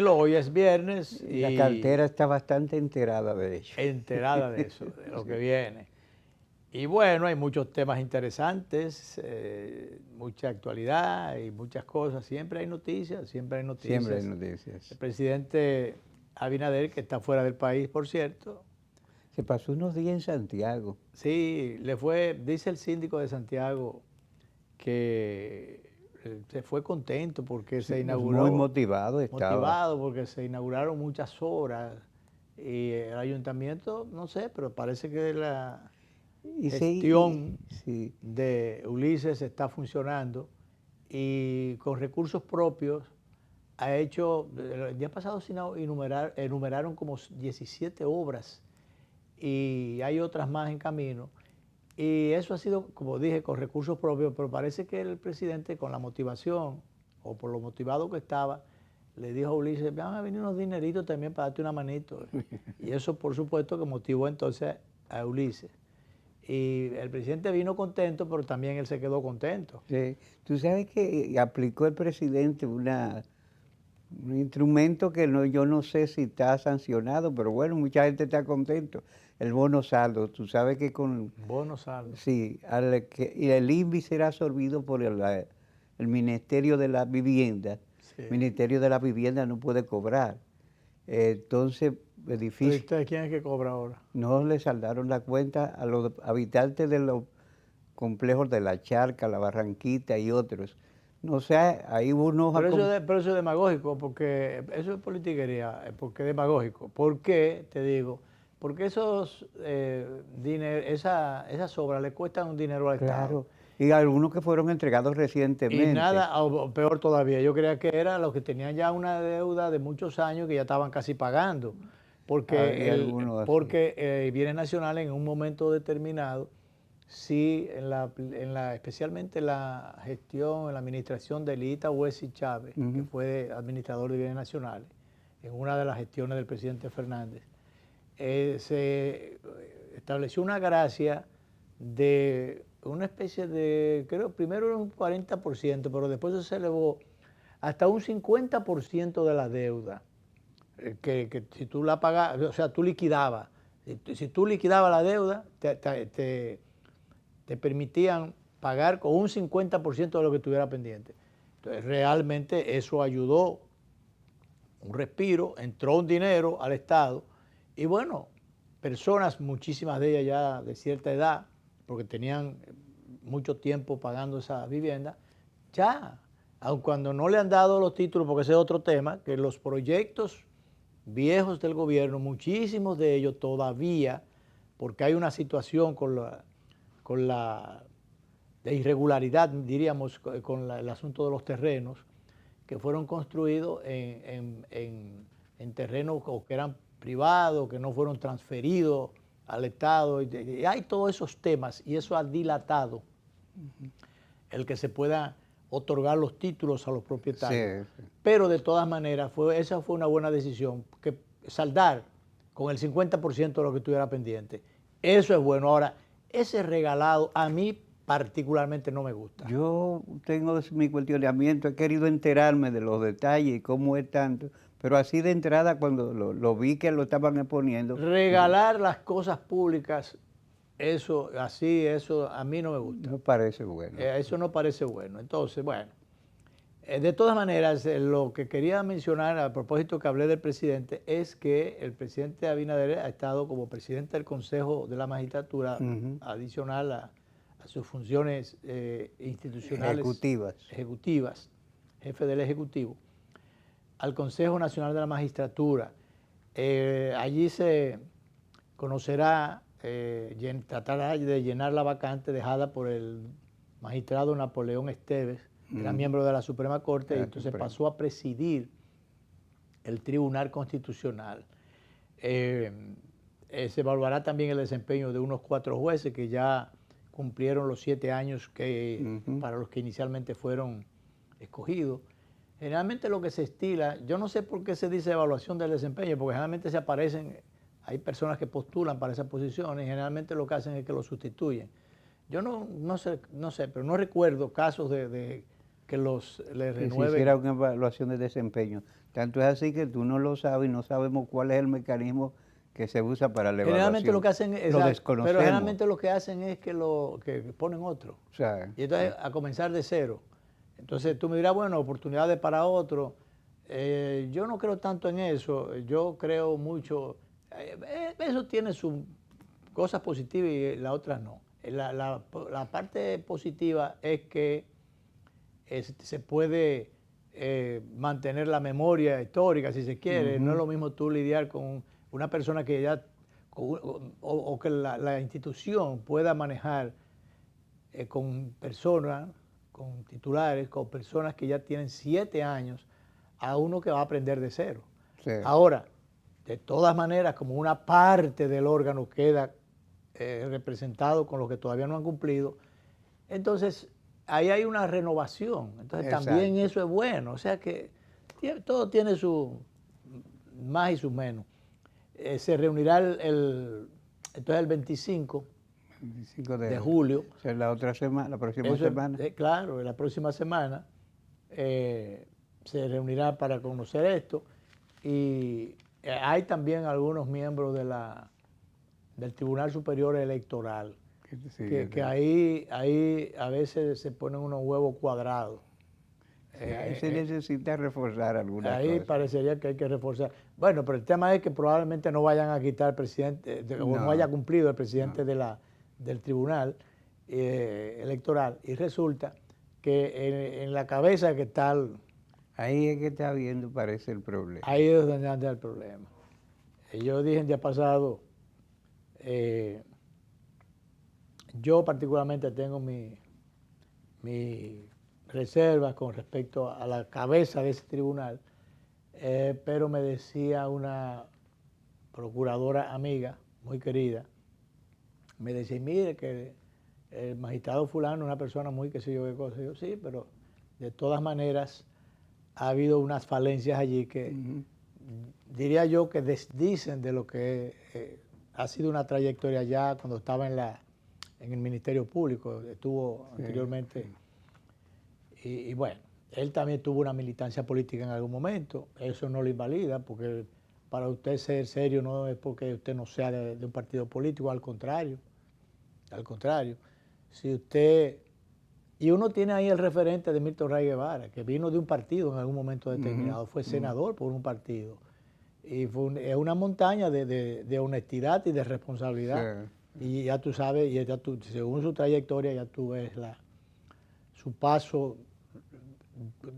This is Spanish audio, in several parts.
tranquilo, hoy es viernes y La cartera está bastante enterada de ello. enterada de eso, de lo que viene. Y bueno, hay muchos temas interesantes, mucha actualidad y muchas cosas. Siempre hay noticias, siempre hay noticias. Siempre hay noticias. El presidente Abinader, que está fuera del país, por cierto. Se pasó unos días en Santiago. Sí, dice el síndico de Santiago que se fue contento porque se inauguró. Muy motivado estaba. Motivado porque se inauguraron muchas obras y el ayuntamiento, no sé, pero parece que la gestión de Ulises está funcionando y con recursos propios ha hecho, el día pasado enumeraron como 17 obras y hay otras más en camino. Y eso ha sido, como dije, con recursos propios, pero parece que el presidente, con la motivación, o por lo motivado que estaba, le dijo a Ulises, van a venir unos dineritos también para darte una manito. Y eso, por supuesto, que motivó entonces a Ulises. Y el presidente vino contento, pero también él se quedó contento. Sí. Tú sabes que aplicó el presidente un instrumento que yo no sé si está sancionado, pero bueno, mucha gente está contento. El bono saldo, tú sabes que con... Bono saldo. Sí, y el INVI será absorbido por el Ministerio de la Vivienda. Sí. El Ministerio de la Vivienda no puede cobrar. Entonces, es difícil. ¿Usted quién es que cobra ahora? No le saldaron la cuenta a los habitantes de los complejos de La Charca, La Barranquita y otros. No sé, ahí uno... Pero eso es demagógico, porque eso es politiquería, porque es demagógico. ¿Por qué? Te digo, porque esas obras le cuestan un dinero al Estado. Claro, y algunos que fueron entregados recientemente. Y nada, o peor todavía, yo creía que eran los que tenían ya una deuda de muchos años que ya estaban casi pagando, porque, bienes nacionales en un momento determinado, sí, especialmente en la gestión, en la administración de Elita Huesi Chávez, que fue administrador de bienes nacionales, en una de las gestiones del presidente Fernández, se estableció una gracia de una especie de, creo, primero era un 40%, pero después eso se elevó hasta un 50% de la deuda, que si tú la pagabas, o sea, tú liquidabas. Si tú liquidabas la deuda, te permitían pagar con un 50% de lo que estuviera pendiente. Entonces, realmente eso ayudó un respiro, entró un dinero al Estado y bueno, personas, muchísimas de ellas ya de cierta edad, porque tenían mucho tiempo pagando esa vivienda, ya, aun cuando no le han dado los títulos, porque ese es otro tema, que los proyectos viejos del gobierno, muchísimos de ellos todavía, porque hay una situación con la de irregularidad, diríamos, con el asunto de los terrenos, que fueron construidos en terrenos que eran privados, que no fueron transferidos al Estado. Y hay todos esos temas y eso ha dilatado el que se pueda otorgar los títulos a los propietarios. Sí. Pero de todas maneras, esa fue una buena decisión, que saldar con el 50% de lo que estuviera pendiente. Eso es bueno. Ahora, ese regalado a mí particularmente no me gusta. Yo tengo mi cuestionamiento, he querido enterarme de los detalles y cómo es tanto, pero así de entrada cuando lo vi que lo estaban exponiendo. Regalar las cosas públicas, eso a mí no me gusta. No parece bueno. Eso no parece bueno. Entonces, bueno, de todas maneras, lo que quería mencionar a propósito que hablé del presidente es que el presidente Abinader ha estado como presidente del Consejo de la Magistratura adicional a sus funciones institucionales ejecutivas, jefe del Ejecutivo, al Consejo Nacional de la Magistratura. Allí se conocerá, tratará de llenar la vacante dejada por el magistrado Napoleón Esteves, que era miembro de la Suprema Corte, y entonces pasó a presidir el Tribunal Constitucional. Se evaluará también el desempeño de unos 4 jueces que ya cumplieron los 7 años para los que inicialmente fueron escogidos. Generalmente lo que se estila, yo no sé por qué se dice evaluación del desempeño, porque generalmente hay personas que postulan para esas posiciones y generalmente lo que hacen es que lo sustituyen. Yo no sé, pero no recuerdo casos de que les renueven. Si hiciera una evaluación de desempeño. Tanto es así que tú no lo sabes y no sabemos cuál es el mecanismo que se usa para la evaluación. Generalmente lo que hacen es, lo exacto, desconocemos. pero generalmente lo que hacen es que ponen otro. O sea, Y entonces a comenzar de cero. Entonces tú me dirás, bueno, oportunidades para otro. Yo no creo tanto en eso. Yo creo mucho. Eso tiene sus cosas positivas y las otras no. La parte positiva es que se puede mantener la memoria histórica, si se quiere. No es lo mismo tú lidiar con una persona que ya, o que la institución pueda manejar con personas, con titulares, con personas que ya tienen 7 años, a uno que va a aprender de cero. sí. Ahora, de todas maneras, como una parte del órgano queda representado con los que todavía no han cumplido, entonces ahí hay una renovación. Entonces Exacto. también eso es bueno. O sea que todo tiene su más y sus menos. Se reunirá entonces el 25 25 de julio. O sea, la otra semana, la próxima Eso semana. claro, la próxima semana se reunirá para conocer esto y hay también algunos miembros del Tribunal Superior Electoral Sí, que ahí a veces se ponen unos huevos cuadrados. sí, ahí se necesita reforzar algunas Ahí cosas. parecería que hay que reforzar. Bueno, pero el tema es que probablemente no vayan a quitar al presidente, o no haya cumplido el presidente del tribunal electoral. Y resulta que en la cabeza que está, Ahí es que está viendo, parece el problema. ahí es donde anda el problema. Yo dije el día pasado, yo particularmente tengo mi reservas con respecto a la cabeza de ese tribunal, pero me decía una procuradora amiga, muy querida, me decía, mire que el magistrado fulano es una persona muy qué sé yo qué cosa. Yo, sí, pero de todas maneras ha habido unas falencias allí que diría yo que desdicen de lo que ha sido una trayectoria ya cuando estaba en el Ministerio Público, estuvo anteriormente. Y bueno, él también tuvo una militancia política en algún momento, eso no lo invalida, porque para usted ser serio no es porque usted no sea de un partido político, al contrario, si usted, y uno tiene ahí el referente de Milton Ray Guevara, que vino de un partido en algún momento determinado, fue senador por un partido, y es una montaña de honestidad y de responsabilidad, y ya tú sabes, y ya tú, según su trayectoria ya tú ves su paso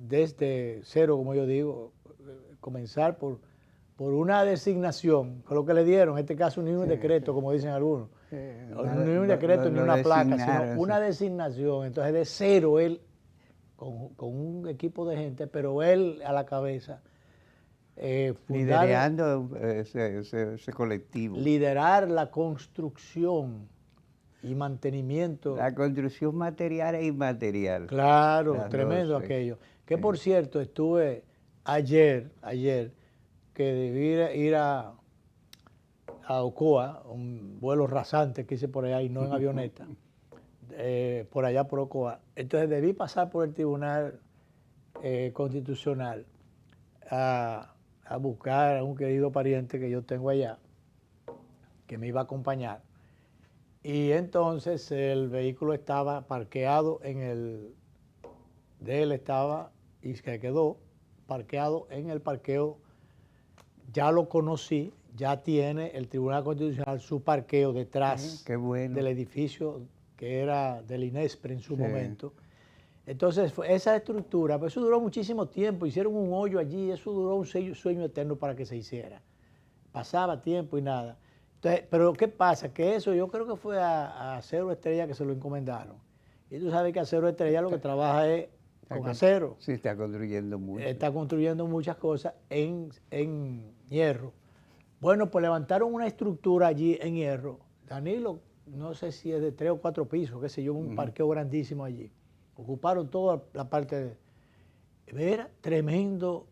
desde cero, como yo digo, comenzar por una designación, fue lo que le dieron, en este caso ni un decreto, como dicen algunos, ni un decreto ni una placa, sino una designación. Entonces de cero él, con un equipo de gente, pero él a la cabeza, liderando ese colectivo. Liderar la construcción y mantenimiento. La construcción material e inmaterial. Claro, tremendo dos, aquello. Que por cierto, estuve ayer, que debí ir a Ocoa, un vuelo rasante que hice por allá y no en avioneta, por allá por Ocoa. Entonces debí pasar por el Tribunal Constitucional a buscar a un querido pariente que yo tengo allá, que me iba a acompañar. Y entonces el vehículo estaba parqueado de él estaba, y se quedó parqueado en el parqueo. Ya lo conocí, ya tiene el Tribunal Constitucional su parqueo detrás del edificio que era del INESPRE en su momento. Entonces, esa estructura, pues eso duró muchísimo tiempo, hicieron un hoyo allí, eso duró un sueño eterno para que se hiciera. Pasaba tiempo y nada. Entonces, pero ¿qué pasa? Que eso yo creo que fue a Acero Estrella que se lo encomendaron. Y tú sabes que Acero Estrella lo que trabaja es con acero. Sí, está construyendo mucho. Está construyendo muchas cosas en hierro. Bueno, pues levantaron una estructura allí en hierro. Danilo, no sé si es de 3 o 4 pisos, qué sé yo, un parqueo grandísimo allí. Ocuparon toda la parte de... Era tremendo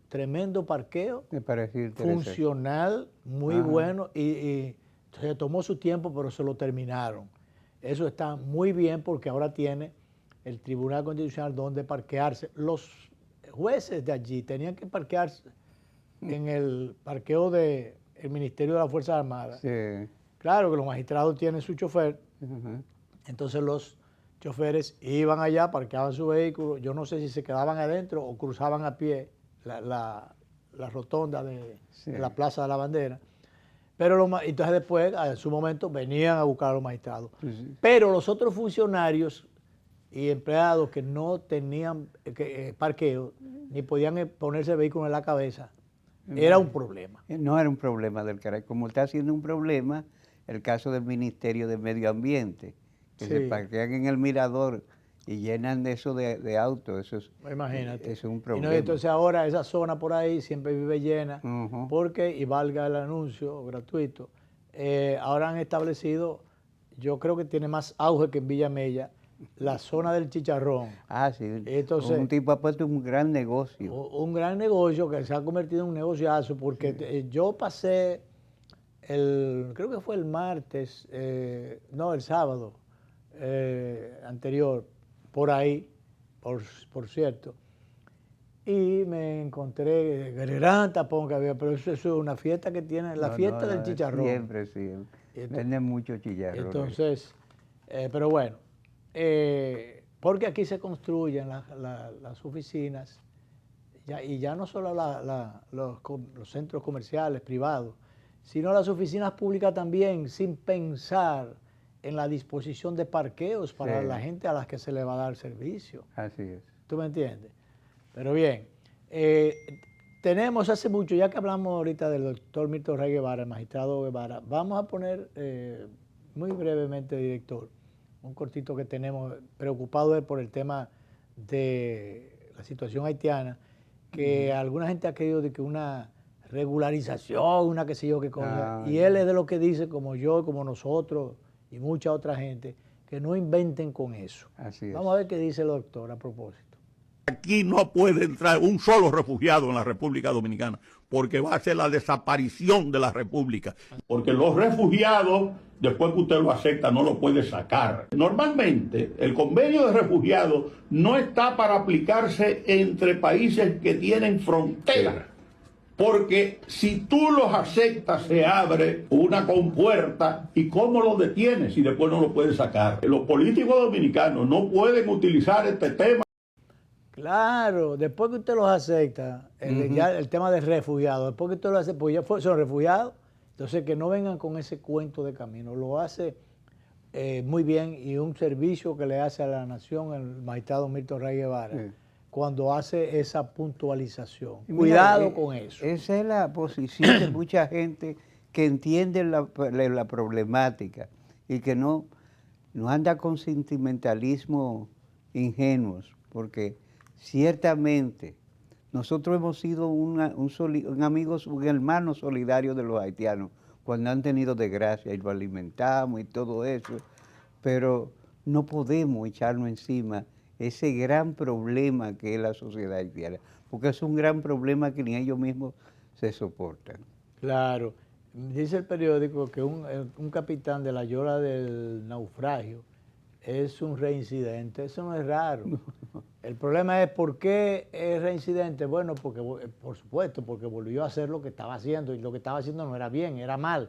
parqueo. Me pareció interesante. Funcional, muy bueno, y se tomó su tiempo, pero se lo terminaron. Eso está muy bien porque ahora tiene el Tribunal Constitucional donde parquearse. Los jueces de allí tenían que parquearse en el parqueo del Ministerio de las Fuerzas Armadas. Sí. Claro que los magistrados tienen su chofer, Ujú. entonces los choferes iban allá, parqueaban su vehículo, yo no sé si se quedaban adentro o cruzaban a pie la rotonda Sí. de la Plaza de la Bandera, pero entonces después, en su momento, venían a buscar a los magistrados. Sí. Pero los otros funcionarios y empleados que no tenían parqueo, ni podían ponerse el vehículo en la cabeza, era un problema. No era un problema del carácter, como está siendo un problema el caso del Ministerio de Medio Ambiente, que se Sí. parquean en el mirador y llenan de eso de autos. Eso Imagínate. es un Y problema. no, entonces ahora esa zona por ahí siempre vive llena, Ujú. porque, y valga el anuncio gratuito, ahora han establecido, yo creo que tiene más auge que en Villa Mella, la zona del chicharrón. Ah, sí. Entonces, Un tipo ha puesto un gran negocio. Un gran negocio que se ha convertido en un negociazo, porque yo pasé, creo que fue el martes, no, el sábado anterior, por ahí, por cierto, y me encontré gran tapón que había, pero eso es una fiesta que tiene, la fiesta del chicharrón. Siempre, siempre. Venden mucho chicharrón. Entonces, pero bueno, porque aquí se construyen las oficinas, y ya no solo los centros comerciales privados, sino las oficinas públicas también, sin pensar en la disposición de parqueos para Sí. la gente a las que se le va a dar servicio. Así es. ¿Tú me entiendes? Pero bien, tenemos hace mucho, ya que hablamos ahorita del doctor Milton Rey Guevara, el magistrado Guevara, vamos a poner muy brevemente, director, un cortito que tenemos preocupado por el tema de la situación haitiana, que alguna gente ha querido de que una regularización, una qué sé yo qué cosa, y él es de lo que dice, como yo, como nosotros y mucha otra gente, que no inventen con eso. Así es. Vamos a ver qué dice el doctor a propósito. Aquí no puede entrar un solo refugiado en la República Dominicana, porque va a ser la desaparición de la República. Porque los refugiados, después que usted lo acepta, no lo puede sacar. Normalmente, el convenio de refugiados no está para aplicarse entre países que tienen frontera. Porque si tú los aceptas, se abre una compuerta. ¿Y cómo los detienes si después no lo puedes sacar? Los políticos dominicanos no pueden utilizar este tema. Claro, después que usted los acepta, ya el tema de refugiados, después que usted los acepta, pues ya son refugiados, entonces que no vengan con ese cuento de camino. Lo hace muy bien, y un servicio que le hace a la nación el magistrado Milton Rey Guevara, cuando hace esa puntualización. Mira, Cuidado con eso. Esa es la posición de mucha gente que entiende la problemática y que no anda con sentimentalismo ingenuos, porque ciertamente nosotros hemos sido un hermano solidario de los haitianos cuando han tenido desgracia y lo alimentamos y todo eso, pero no podemos echarnos encima ese gran problema que es la sociedad haitiana, porque es un gran problema que ni ellos mismos se soportan. Claro. Dice el periódico que un capitán de la Yola del naufragio es un reincidente. Eso no es raro. El problema es por qué es reincidente. Bueno, porque por supuesto, porque volvió a hacer lo que estaba haciendo, y lo que estaba haciendo no era bien, era mal.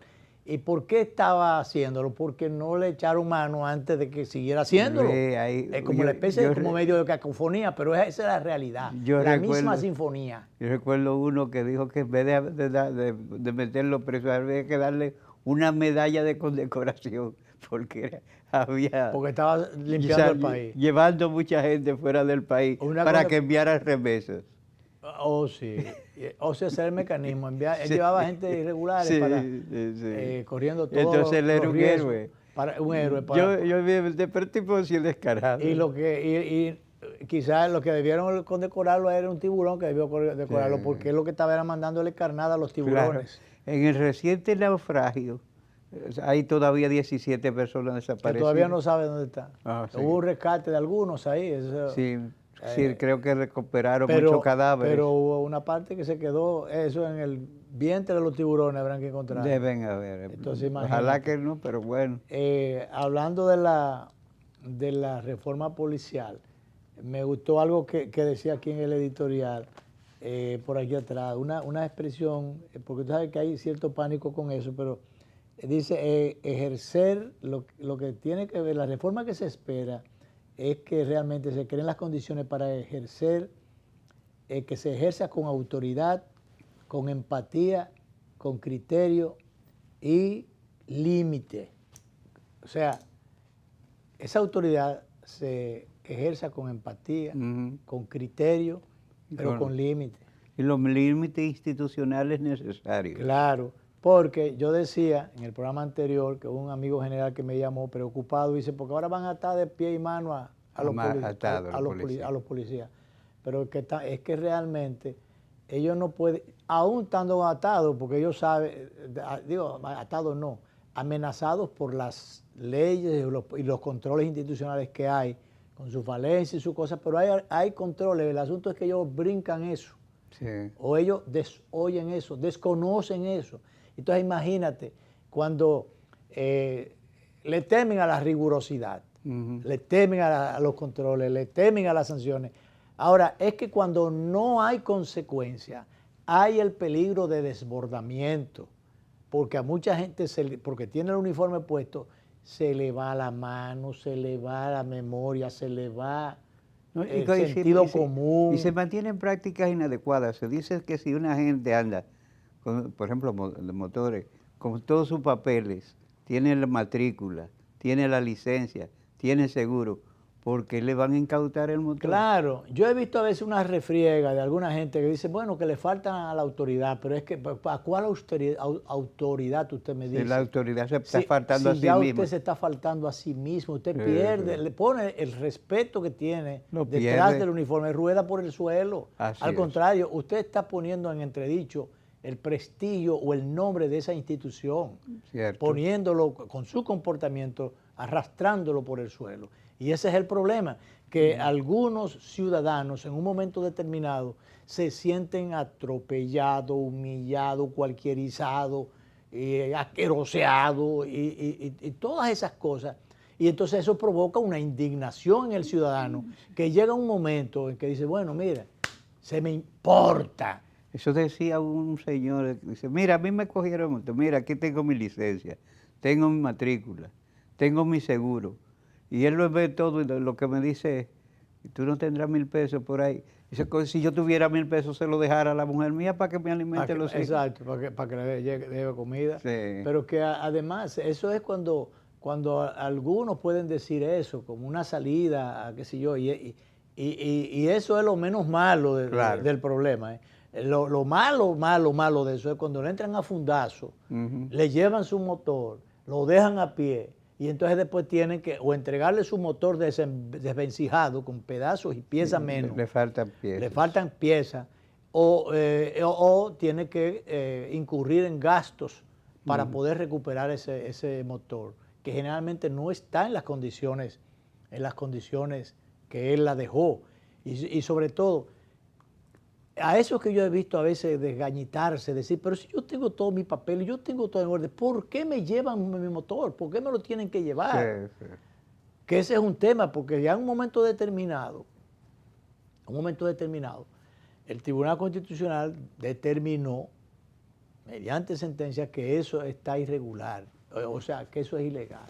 ¿Y por qué estaba haciéndolo? Porque no le echaron mano antes de que siguiera haciéndolo. Es como una especie como medio de cacofonía, pero esa es la realidad. La misma sinfonía. Yo recuerdo uno que dijo que en vez de meterlo preso, había que darle una medalla de condecoración, porque porque estaba limpiando el país. Llevando mucha gente fuera del país para que enviara remesas. Oh, sí. O sea, ese es el mecanismo. Él llevaba gente irregulares corriendo todo. Entonces él era un héroe. Un héroe. Yo pero el tipo sí es descarado. Y quizás lo que debieron condecorarlo era un tiburón, que debió decorarlo, porque es lo que estaba mandándole carnada a los tiburones. Claro. En el reciente naufragio hay todavía 17 personas desaparecidas. Que todavía no saben dónde están. Sí. Hubo un rescate de algunos ahí. Sí, creo que recuperaron muchos cadáveres. Pero hubo una parte que se quedó, eso en el vientre de los tiburones habrán que encontrar. Deben haber. Entonces, ojalá que no, pero bueno. Hablando de la reforma policial, me gustó algo que decía aquí en el editorial, por aquí atrás, una expresión, porque tú sabes que hay cierto pánico con eso, pero dice ejercer lo que tiene que ver, la reforma que se espera es que realmente se creen las condiciones para ejercer, que se ejerza con autoridad, con empatía, con criterio y límite. O sea, esa autoridad se ejerza con empatía, con criterio, pero con límite. Y los límites institucionales necesarios. Claro, porque yo decía en el programa anterior que hubo un amigo general que me llamó preocupado, dice, porque ahora van a estar de pie y mano a los policías. Pero es que realmente ellos no pueden, aún estando atados, porque ellos saben, digo, atados no, amenazados por las leyes y los controles institucionales que hay, con sus falencias y sus cosas, pero hay controles. El asunto es que ellos brincan eso, o ellos desoyen eso, desconocen eso. Entonces imagínate, cuando le temen a la rigurosidad, le temen a los controles, le temen a las sanciones. Ahora, es que cuando no hay consecuencia, hay el peligro de desbordamiento, porque a mucha gente, porque tiene el uniforme puesto, se le va la mano, se le va la memoria, se le va el sentido común. Y se mantienen prácticas inadecuadas. Se dice que si una gente anda, por ejemplo, motores, con todos sus papeles, tiene la matrícula, tiene la licencia, tiene seguro, ¿por qué le van a incautar el motor? Claro, yo he visto a veces una refriega de alguna gente que dice, bueno, que le faltan a la autoridad, pero es que, ¿a cuál autoridad usted me dice? Si la autoridad se está faltando a sí misma. misma. Usted se está faltando a sí mismo, usted pierde, le pone el respeto que tiene detrás pierde. del uniforme, rueda por el suelo. Al contrario, usted está poniendo en entredicho el prestigio o el nombre de esa institución, poniéndolo con su comportamiento, arrastrándolo por el suelo. Y ese es el problema, que algunos ciudadanos en un momento determinado se sienten atropellados, humillados, cualquierizados, asqueroseados y todas esas cosas. Y entonces eso provoca una indignación en el ciudadano, que llega un momento en que dice, bueno, mira, se me importa. Eso decía un señor, dice, mira, a mí me cogieron moto, mira, aquí tengo mi licencia, tengo mi matrícula, tengo mi seguro. Y él lo ve todo y lo que me dice es, tú no tendrás 1,000 pesos por ahí. Dice, si yo tuviera 1,000 pesos se lo dejara a la mujer mía para que me alimente los hijos. Exacto, para que le lleve comida. Sí. Pero que además, eso es cuando algunos pueden decir eso, como una salida, qué sé yo, y eso es lo menos malo del problema. Lo malo de eso es cuando le entran a fundazo, le llevan su motor, lo dejan a pie, y entonces después tienen que o entregarle su motor desvencijado con pedazos y piezas menos. Le faltan piezas. Le faltan piezas. O tiene que incurrir en gastos para poder recuperar ese motor, que generalmente no está en las condiciones que él la dejó. Y sobre todo, a esos que yo he visto a veces desgañitarse, decir, pero si yo tengo todo mi papel, yo tengo todo en orden, ¿por qué me llevan mi motor? ¿Por qué me lo tienen que llevar? Sí. Que ese es un tema, porque ya en un momento determinado, el Tribunal Constitucional determinó, mediante sentencia, que eso está irregular, o sea, que eso es ilegal.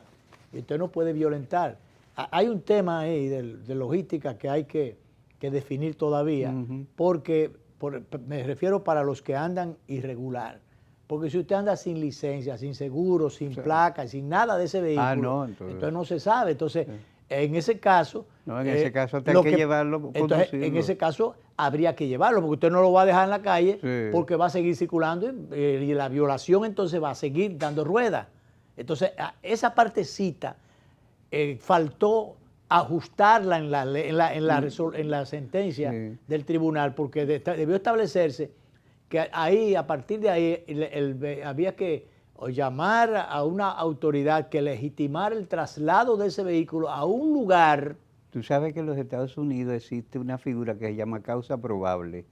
Y usted no puede violentar. Hay un tema ahí de logística que hay que definir todavía, porque me refiero para los que andan irregular. Porque si usted anda sin licencia, sin seguro, sin placa, sin nada de ese vehículo, entonces no se sabe. Entonces, en ese caso... No, en ese caso hay que llevarlo. Entonces, en ese caso habría que llevarlo, porque usted no lo va a dejar en la calle, porque va a seguir circulando y la violación entonces va a seguir dando ruedas. Entonces, esa partecita faltó ajustarla en la sentencia del tribunal, porque debió establecerse que ahí, a partir de ahí, había que llamar a una autoridad que legitimara el traslado de ese vehículo a un lugar. Tú sabes que en los Estados Unidos existe una figura que se llama causa probable.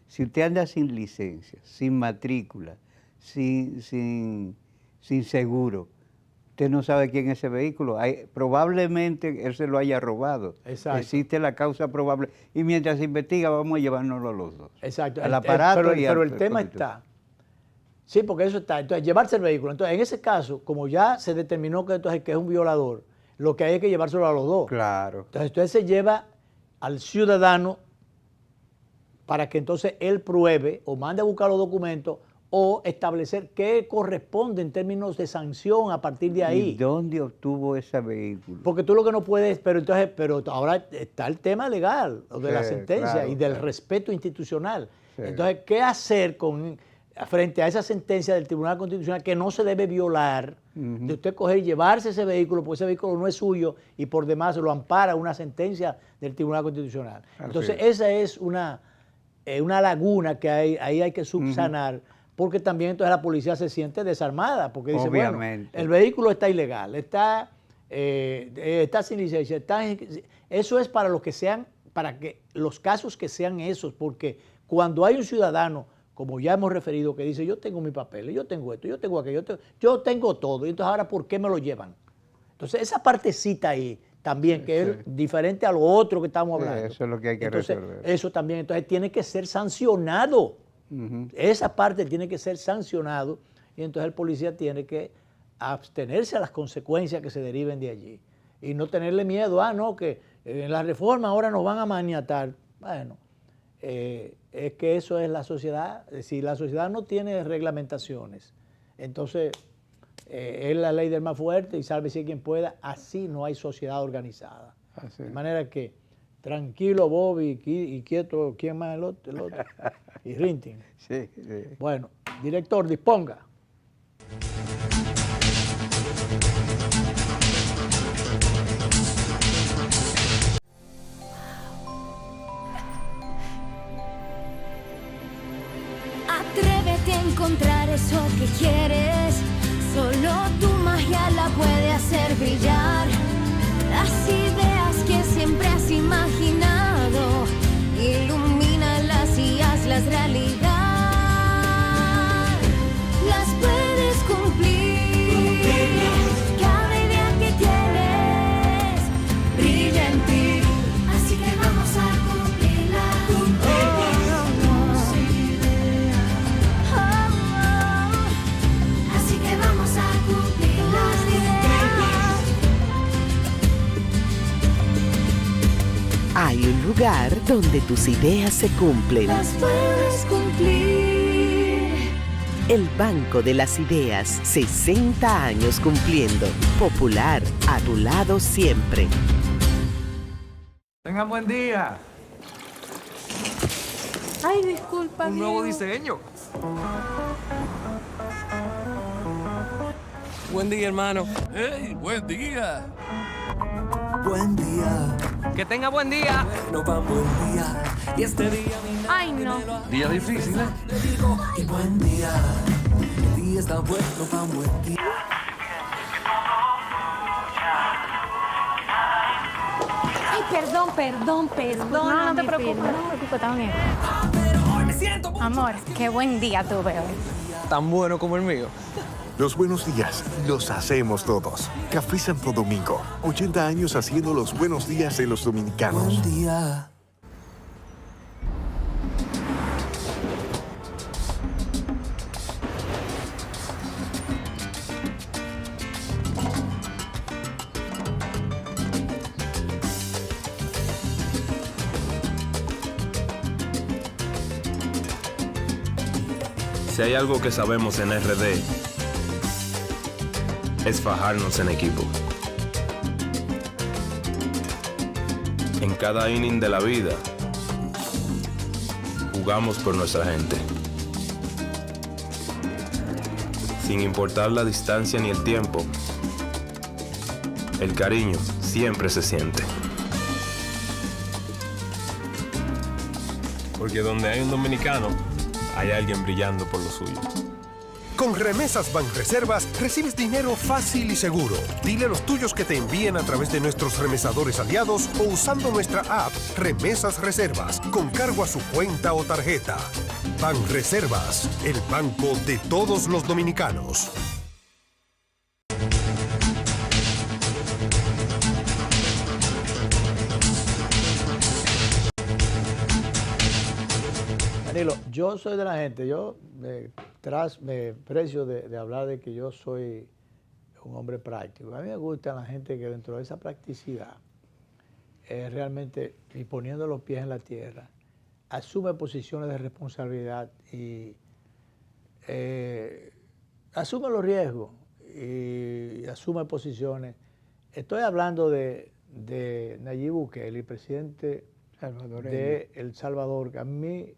Si usted anda sin licencia, sin matrícula, sin seguro, usted no sabe quién es ese vehículo. Probablemente él se lo haya robado. Exacto. Existe la causa probable. Y mientras se investiga, vamos a llevárnoslo los dos. Exacto. Al aparato pero el tema está. Sí, porque eso está. Entonces, llevarse el vehículo. Entonces, en ese caso, como ya se determinó que es un violador, lo que hay es que llevárselo a los dos. Claro. Entonces se lleva al ciudadano para que entonces él pruebe o mande a buscar los documentos o establecer qué corresponde en términos de sanción a partir de ahí. ¿Y dónde obtuvo ese vehículo? Porque tú lo que no puedes, pero ahora está el tema legal, o de la sentencia claro, y del claro. respeto institucional. Sí. Entonces, ¿qué hacer frente a esa sentencia del Tribunal Constitucional que no se debe violar, de usted coger y llevarse ese vehículo, porque ese vehículo no es suyo y por demás lo ampara una sentencia del Tribunal Constitucional? Entonces, esa es una laguna que ahí hay que subsanar, porque también entonces la policía se siente desarmada, porque dice, obviamente, bueno, el vehículo está ilegal, está sin licencia, eso es para que los casos que sean esos, porque cuando hay un ciudadano, como ya hemos referido, que dice, yo tengo mis papeles, yo tengo esto, yo tengo aquello, yo tengo todo, y entonces ahora, ¿por qué me lo llevan? Entonces, esa partecita ahí también, que es diferente a lo otro que estamos hablando. Eso es lo que hay que resolver. Eso también, entonces, tiene que ser sancionado. Esa parte tiene que ser sancionado, y entonces el policía tiene que abstenerse a las consecuencias que se deriven de allí. Y no tenerle miedo, que en la reforma ahora nos van a maniatar. Bueno, es que eso es la sociedad. Si la sociedad no tiene reglamentaciones, entonces es la ley del más fuerte y sálvese quien pueda. Así no hay sociedad organizada. Así. De manera que tranquilo, Bobby, y quieto, ¿quién más? El otro. Y Rintin. Sí. Bueno, director, disponga. Atrévete a encontrar eso que quieres. Solo tu magia la puede hacer brillar. Las ideas que siempre has imaginado, ilumínalas y hazlas realidad. Las puedes cumplir. Cada idea que tienes brilla en ti. Así que vamos a cumplirla. Así que vamos a cumplir las ideas. Hay un lugar donde tus ideas se cumplen. Las puedes cumplir. El Banco de las Ideas, 60 años cumpliendo. Popular, a tu lado siempre. Tengan buen día. Ay, disculpa. Un nuevo Diego. diseño. Buen día, hermano. ¡Hey, buen día! Buen día, Que tenga buen día. no va buen día. Y este día mi Ay, no. Día difícil, ¿eh? digo, y buen día. El día está bueno, va buen día. Ay, perdón. No te preocupes, está bien. Pero hoy me siento Amor, qué buen día tuve hoy. Tan bueno como el mío. Los buenos días los hacemos todos. Café Santo Domingo, 80 años haciendo los buenos días de los dominicanos. buen día. Si hay algo que sabemos en RD, es fajarnos en equipo. En cada inning de la vida, jugamos por nuestra gente. Sin importar la distancia ni el tiempo, el cariño siempre se siente. Porque donde hay un dominicano, hay alguien brillando por lo suyo. Con Remesas Banreservas recibes dinero fácil y seguro. Dile a los tuyos que te envíen a través de nuestros remesadores aliados o usando nuestra app Remesas Reservas con cargo a su cuenta o tarjeta. Banreservas, el banco de todos los dominicanos. Danilo, yo soy de la gente, yo me precio de hablar de que yo soy un hombre práctico. A mí me gusta la gente que dentro de esa practicidad, realmente, y poniendo los pies en la tierra, asume posiciones de responsabilidad y asume los riesgos y asume posiciones. Estoy hablando de Nayib Bukele, el presidente de El Salvador, que a mí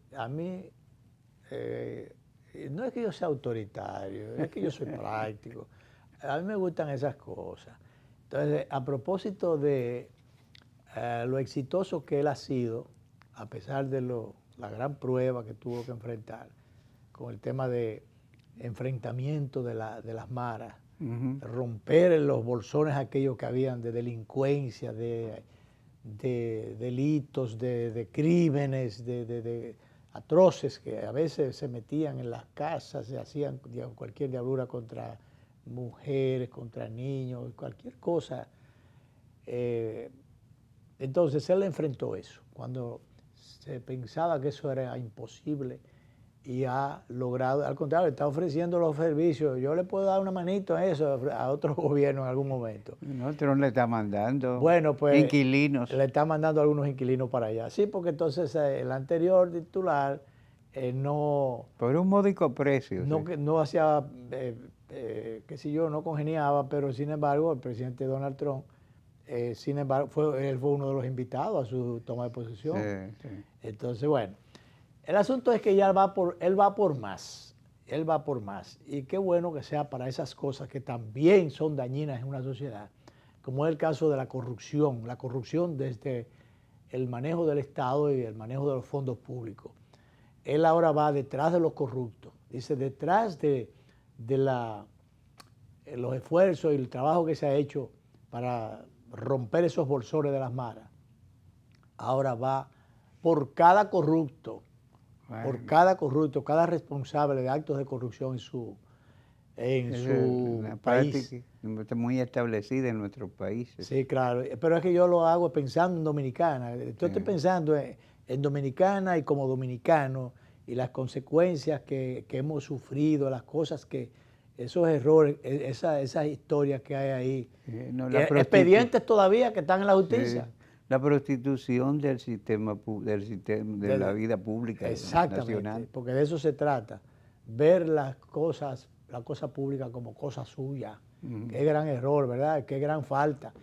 no es que yo sea autoritario, es que yo soy práctico. A mí me gustan esas cosas. Entonces, a propósito de lo exitoso que él ha sido, a pesar de la gran prueba que tuvo que enfrentar con el tema de enfrentamiento de las maras, romper los bolsones aquellos que habían de delincuencia, de delitos, de crímenes, de atroces que a veces se metían en las casas, se hacían cualquier diablura contra mujeres, contra niños, cualquier cosa. Entonces él enfrentó eso, cuando se pensaba que eso era imposible y ha logrado, al contrario, está ofreciendo los servicios. Yo le puedo dar una manito a eso a otros gobiernos en algún momento. Nosotros le está mandando inquilinos. Le está mandando algunos inquilinos para allá. Sí, porque entonces el anterior titular no... Por un módico precio. No hacía, qué sé yo, no congeniaba, pero sin embargo el presidente Donald Trump, sin embargo, él fue uno de los invitados a su toma de posesión. Sí. Entonces, bueno, el asunto es que él va por más. Él va por más. Y qué bueno que sea para esas cosas que también son dañinas en una sociedad, como es el caso de la corrupción desde el manejo del Estado y el manejo de los fondos públicos. Él ahora va detrás de los corruptos. Dice, detrás de los esfuerzos y el trabajo que se ha hecho para romper esos bolsones de las maras, ahora va por cada corrupto, cada responsable de actos de corrupción en su país. Está muy establecida en nuestros países. Sí, claro, pero es que yo lo hago pensando en Dominicana. Estoy pensando en Dominicana y como dominicano y las consecuencias que hemos sufrido, las cosas que, esos errores, esas historias que hay ahí, expedientes todavía que están en la justicia. Sí. La prostitución del sistema de la vida pública nacional. Porque de eso se trata, ver la cosa pública como cosa suya. Qué gran error, ¿verdad? Qué gran falta.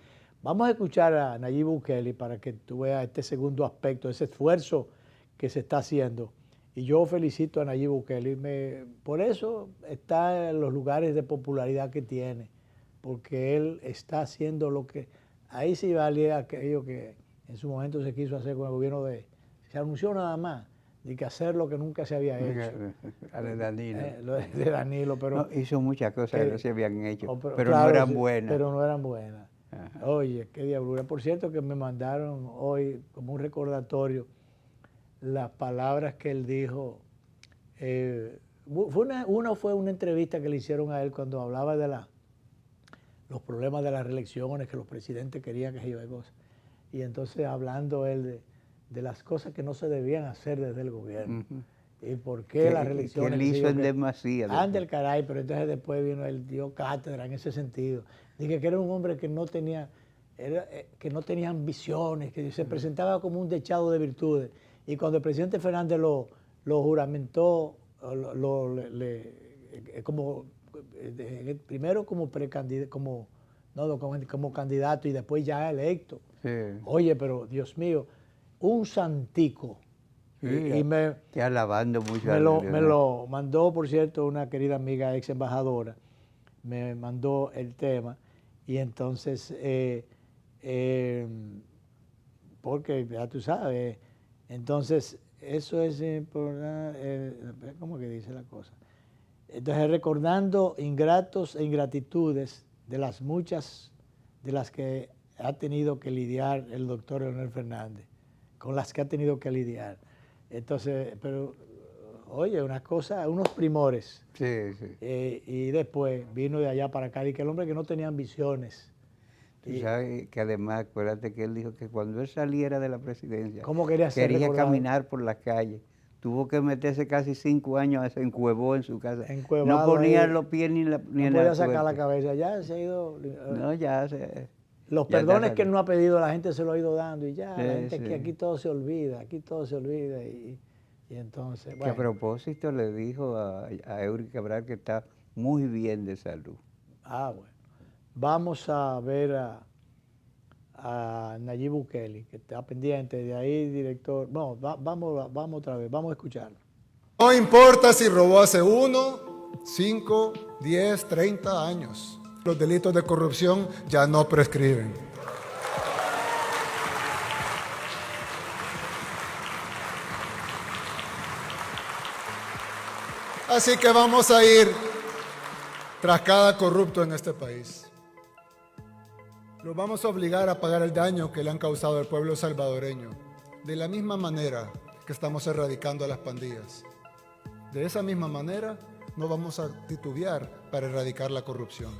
Vamos a escuchar a Nayib Bukele para que tú veas este segundo aspecto, ese esfuerzo que se está haciendo. Y yo felicito a Nayib Bukele, por eso está en los lugares de popularidad que tiene, porque él está haciendo lo que... Ahí sí valía aquello que en su momento se quiso hacer con el gobierno se anunció nada más, de que hacer lo que nunca se había hecho. De Danilo. Lo de Danilo, pero... No, hizo muchas cosas que no se habían hecho, pero claro, no eran buenas. Pero no eran buenas. Ajá. Oye, qué diablura. Por cierto que me mandaron hoy como un recordatorio las palabras que él dijo. Fue una entrevista que le hicieron a él cuando hablaba de los problemas de las reelecciones, que los presidentes querían que yo de cosas. Y entonces hablando él de las cosas que no se debían hacer desde el gobierno. Y por qué las reelecciones... Que él hizo en demasía. Ande el caray, pero entonces después vino, él dio cátedra en ese sentido. Dije que era un hombre que no tenía ambiciones, que se presentaba como un dechado de virtudes. Y cuando el presidente Fernández lo juramentó, primero como candidato y después ya electo. Sí. Oye, pero Dios mío, un santico. Sí, y alabando mucho me lo mandó, por cierto, una querida amiga, ex embajadora, me mandó el tema y entonces, porque ya tú sabes, entonces eso es importante, ¿cómo que dice la cosa? Entonces, recordando ingratos e ingratitudes de las muchas de las que ha tenido que lidiar el doctor Leonel Fernández, con las que ha tenido que lidiar. Entonces, pero, oye, una cosa, unos primores. Sí, sí. Y después vino de allá para acá, y que el hombre que no tenía ambiciones. Tú sabes que además, acuérdate que él dijo que cuando él saliera de la presidencia, ¿cómo quería caminar por las calles tuvo que meterse casi 5 años, se encuevó en su casa. Encuevado no ponía ahí, los pies ni no en podía la sacar la puerta. cabeza, ya se ha ido. No, ya se... Los ya perdones está que él no ha pedido, la gente se lo ha ido dando y ya, Sí, la gente sí. aquí todo se olvida, aquí todo se olvida y entonces, Que a bueno. propósito le dijo a Eury Cabral que está muy bien de salud. Ah, bueno. Vamos a ver a Nayib Bukele, que está pendiente de ahí, director. Bueno, vamos otra vez, vamos a escucharlo. No importa si robó hace 1, 5, 10, 30 años. Los delitos de corrupción ya no prescriben. Así que vamos a ir tras cada corrupto en este país. Los vamos a obligar a pagar el daño que le han causado al pueblo salvadoreño, de la misma manera que estamos erradicando a las pandillas. De esa misma manera, no vamos a titubear para erradicar la corrupción.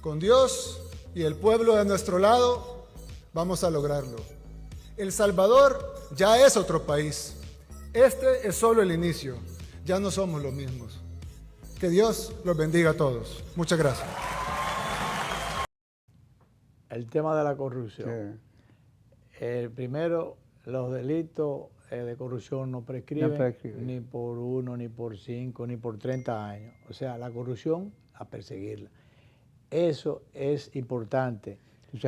Con Dios y el pueblo de nuestro lado, vamos a lograrlo. El Salvador ya es otro país. Este es solo el inicio. Ya no somos los mismos. Que Dios los bendiga a todos. Muchas gracias. El tema de la corrupción. Primero, los delitos de corrupción no prescriben, ni por 1, ni por 5, ni por 30 años. O sea, la corrupción, a perseguirla. Eso es importante.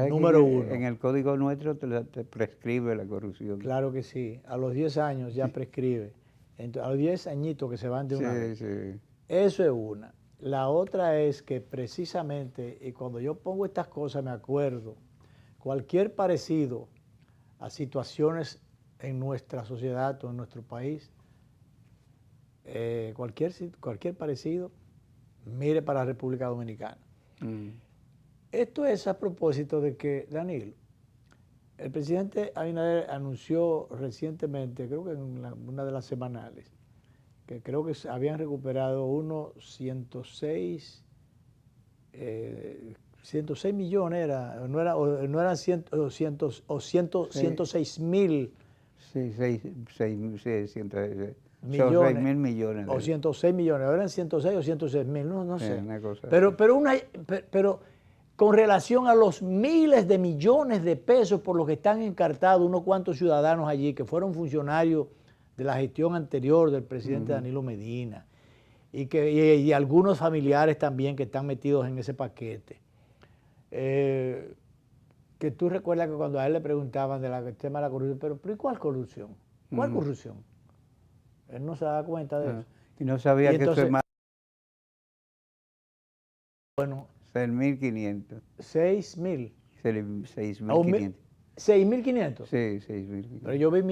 Número 1. En el código nuestro te prescribe la corrupción. Claro que sí. A los 10 años ya prescribe. Entonces, a los 10 añitos que se van de una vez. Sí. Eso es una. La otra es que precisamente, y cuando yo pongo estas cosas me acuerdo, cualquier parecido a situaciones en nuestra sociedad o en nuestro país, cualquier parecido, mire para la República Dominicana. Esto es a propósito de que, Danilo, el presidente Abinader anunció recientemente, creo que en una de las semanales, que creo que habían recuperado unos 106 millones, no eran 106 mil. Sí, 106 mil millones. O 106 millones, ahora eran 106 o 106 mil, no sé. Una cosa pero con relación a los miles de millones de pesos por los que están encartados unos cuantos ciudadanos allí que fueron funcionarios de la gestión anterior del presidente Danilo Medina y algunos familiares también que están metidos en ese paquete. Que tú recuerdas que cuando a él le preguntaban del tema de la corrupción, pero ¿y cuál corrupción? ¿Cuál corrupción? Él no se da cuenta de eso. Y no sabía que eso es más. Bueno. 6.500. 6.000. 6.500. 6.500. Sí, 6.500. Pero yo vi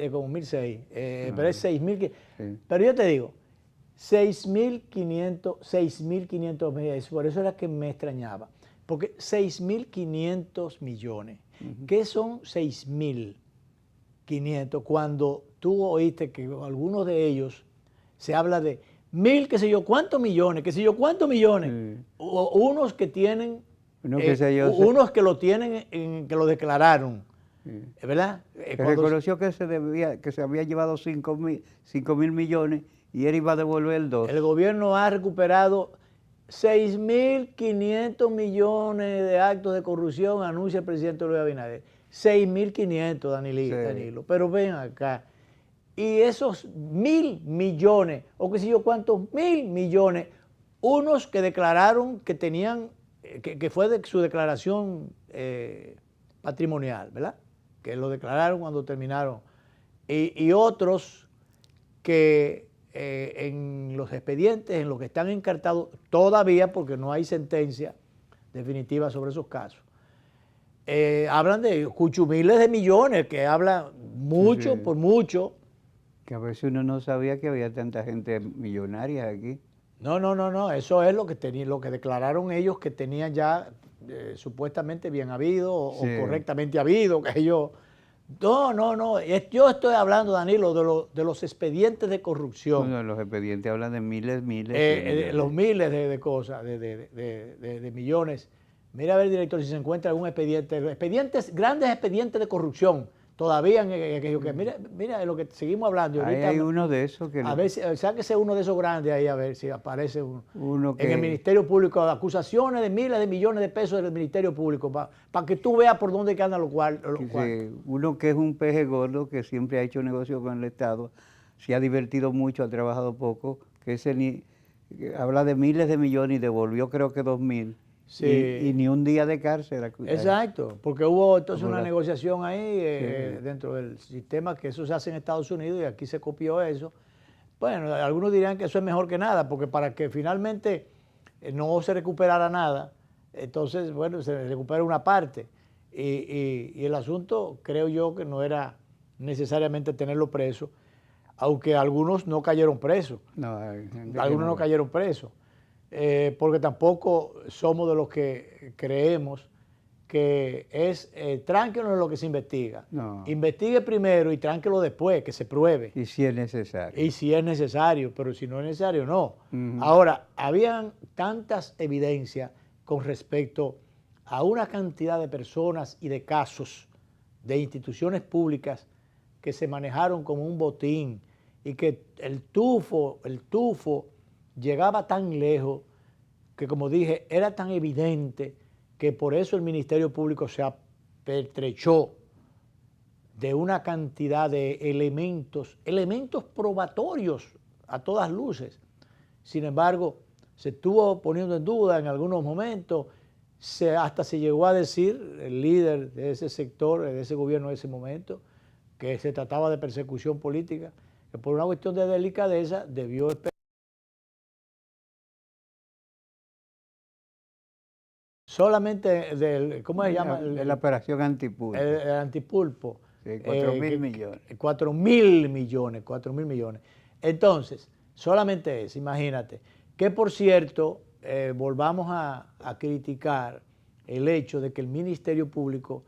como 1.600. Pero es 6.000. Sí. Pero yo te digo, 6.500 millones. Por eso era que me extrañaba. Porque 6.500 millones. ¿Qué son 6.500? Cuando tú oíste que algunos de ellos se habla de 1.000, qué sé yo, cuántos millones, qué sé yo, cuántos millones. O unos que tienen, unos que lo tienen, que lo declararon, ¿verdad? Que reconoció que se había llevado 5.000 millones y él iba a devolver el 2. El gobierno ha recuperado 6.500 millones de actos de corrupción, anuncia el presidente Luis Abinader. 6.500, Danilo. Pero ven acá. Y esos 1.000 millones, o qué sé yo cuántos 1.000 millones, unos que declararon que tenían, que fue de su declaración patrimonial, ¿verdad? Que lo declararon cuando terminaron. Y otros que en los expedientes, en los que están encartados todavía, porque no hay sentencia definitiva sobre esos casos, hablan de cuchumiles de millones, que hablan mucho por mucho. Que a veces uno no sabía que había tanta gente millonaria aquí. No, eso es lo que declararon ellos que tenían ya supuestamente bien habido o correctamente habido, que ellos... No, yo estoy hablando, Danilo, de los expedientes de corrupción. Bueno, los expedientes hablan de miles. Los miles de cosas, de millones. Mira a ver, director, si se encuentra algún expediente, grandes expedientes de corrupción todavía mira de lo que seguimos hablando. Ahorita, hay uno de esos que... A ver, sáquese uno de esos grandes ahí, a ver si aparece uno que, en el Ministerio Público, acusaciones de miles de millones de pesos del Ministerio Público, para que tú veas por dónde andan los cuartos. Uno que es un peje gordo, que siempre ha hecho negocio con el Estado, se ha divertido mucho, ha trabajado poco, que que habla de miles de millones y devolvió creo que 2.000. Sí. Y ni un día de cárcel. Exacto, porque hubo entonces una negociación ahí dentro del sistema, que eso se hace en Estados Unidos y aquí se copió eso. Bueno, algunos dirían que eso es mejor que nada, porque para que finalmente no se recuperara nada, entonces, bueno, se recupera una parte. Y el asunto, creo yo, que no era necesariamente tenerlo preso, aunque algunos no cayeron presos. Algunos no cayeron presos. Porque tampoco somos de los que creemos que es tránquelo en lo que se investiga. No. Investigue primero y tránquelo después, que se pruebe. Y si es necesario. Y si es necesario, pero si no es necesario, no. Ahora, habían tantas evidencias con respecto a una cantidad de personas y de casos de instituciones públicas que se manejaron como un botín y que el tufo llegaba tan lejos que, como dije, era tan evidente que por eso el Ministerio Público se apertrechó de una cantidad de elementos probatorios a todas luces. Sin embargo, se estuvo poniendo en duda en algunos momentos, hasta se llegó a decir, el líder de ese sector, de ese gobierno en ese momento, que se trataba de persecución política, que por una cuestión de delicadeza debió esperar. Solamente ¿cómo se llama? La operación Antipulpo. El Antipulpo. Sí, 4.000 millones. 4.000 millones. Entonces, solamente eso, imagínate. Que por cierto, volvamos a criticar el hecho de que el Ministerio Público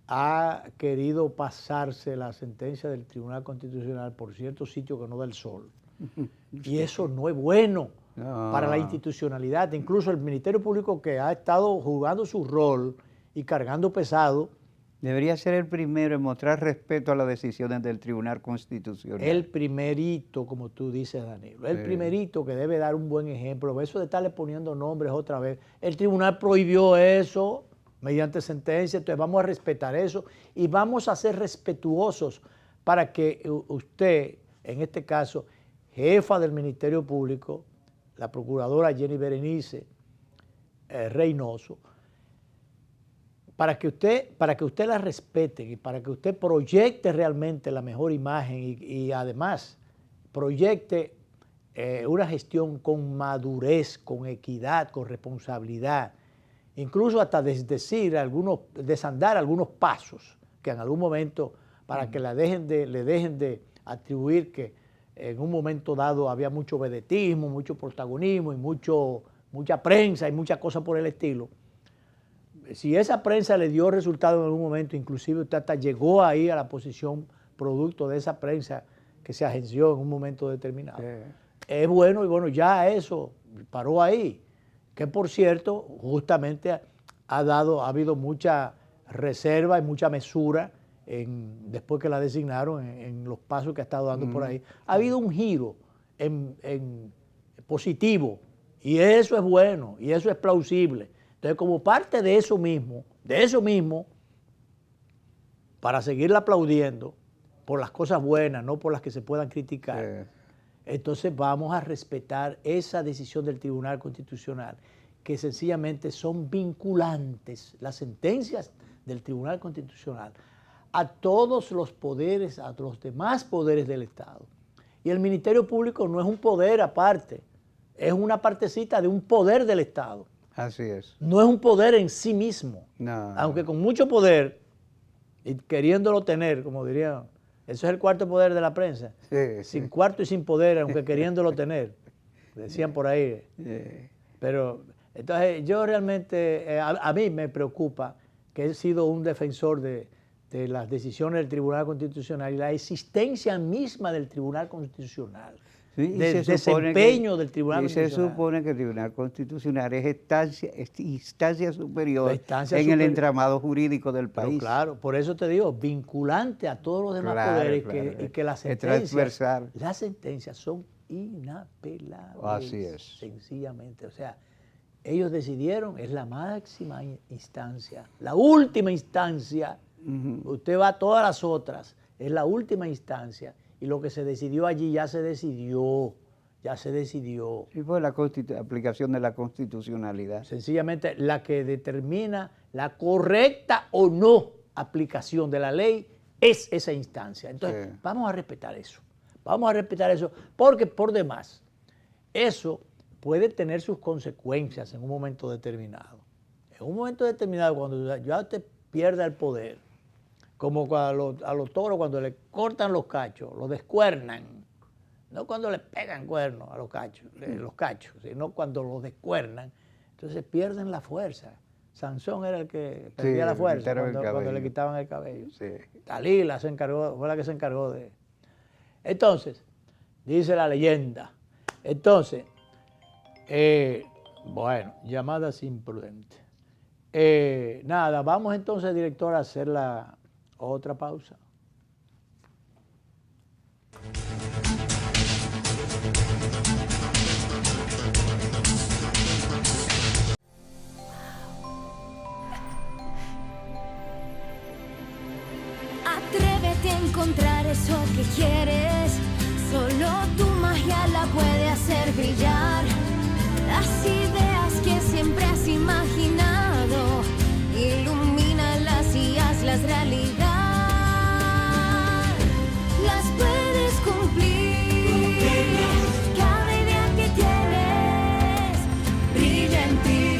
ha querido pasarse la sentencia del Tribunal Constitucional por ciertos sitios que no da el sol. Y eso no es bueno para la institucionalidad. Incluso el Ministerio Público, que ha estado jugando su rol y cargando pesado, debería ser el primero en mostrar respeto a las decisiones del Tribunal Constitucional. El primerito, como tú dices, Danilo, el primerito que debe dar un buen ejemplo. Eso de estarle poniendo nombres otra vez. El tribunal prohibió eso mediante sentencia, entonces vamos a respetar eso y vamos a ser respetuosos para que usted, en este caso, jefa del Ministerio Público, la procuradora Jenny Berenice Reynoso, para que usted la respete y para que usted proyecte realmente la mejor imagen y además proyecte una gestión con madurez, con equidad, con responsabilidad, incluso hasta desandar algunos pasos que en algún momento, para que le dejen de atribuir que en un momento dado había mucho vedetismo, mucho protagonismo y mucha prensa y muchas cosas por el estilo. Si esa prensa le dio resultado en algún momento, inclusive usted hasta llegó ahí a la posición producto de esa prensa que se agenció en un momento determinado. Es bueno, y bueno, ya eso paró ahí. Que por cierto, justamente ha habido mucha reserva y mucha mesura después que la designaron en los pasos que ha estado dando por ahí. Ha habido un giro en positivo y eso es bueno y eso es plausible. Entonces, como parte de eso mismo, para seguirla aplaudiendo por las cosas buenas, no por las que se puedan criticar, entonces vamos a respetar esa decisión del Tribunal Constitucional, que sencillamente son vinculantes, las sentencias del Tribunal Constitucional, a todos los poderes, a los demás poderes del Estado. Y el Ministerio Público no es un poder aparte, es una partecita de un poder del Estado. Así es. No es un poder en sí mismo, aunque con mucho poder y queriéndolo tener, como dirían, eso es el cuarto poder de la prensa, sin cuarto y sin poder, aunque queriéndolo tener, decían por ahí. Pero entonces yo realmente, a mí me preocupa que he sido un defensor de las decisiones del Tribunal Constitucional y la existencia misma del Tribunal Constitucional. Sí, y del se supone desempeño del Tribunal y se Constitucional. supone que el Tribunal Constitucional es instancia superior La instancia en superior. el entramado jurídico del Pero país. claro, por eso te digo, vinculante a todos los demás Claro, poderes claro, y que las es transversal. sentencias son inapelables. Así es. Sencillamente, o sea, ellos decidieron, es la máxima instancia, la última instancia. Usted va a todas las otras, es la última instancia. Y lo que se decidió allí ya se decidió. Sí, fue la aplicación de la constitucionalidad. Sencillamente la que determina la correcta o no aplicación de la ley es esa instancia. Entonces, vamos a respetar eso. Vamos a respetar eso porque por demás, eso puede tener sus consecuencias en un momento determinado. En un momento determinado, cuando ya usted pierda el poder, como a los toros cuando le cortan los cachos, los descuernan, no cuando le pegan cuernos a los cachos, sino cuando los descuernan, entonces pierden la fuerza. Sansón era el que perdía la fuerza cuando le quitaban el cabello. Sí. Dalila fue la que se encargó de... Entonces, dice la leyenda, entonces, bueno, llamadas imprudentes. Nada, vamos entonces, director, a hacer la otra pausa. Atrévete a encontrar eso que quieres. Solo tu magia la puede hacer brillar. Las ideas que siempre has imaginado, ilumínalas y hazlas realidad. Las puedes cumplir. Cada idea que tienes brilla en ti.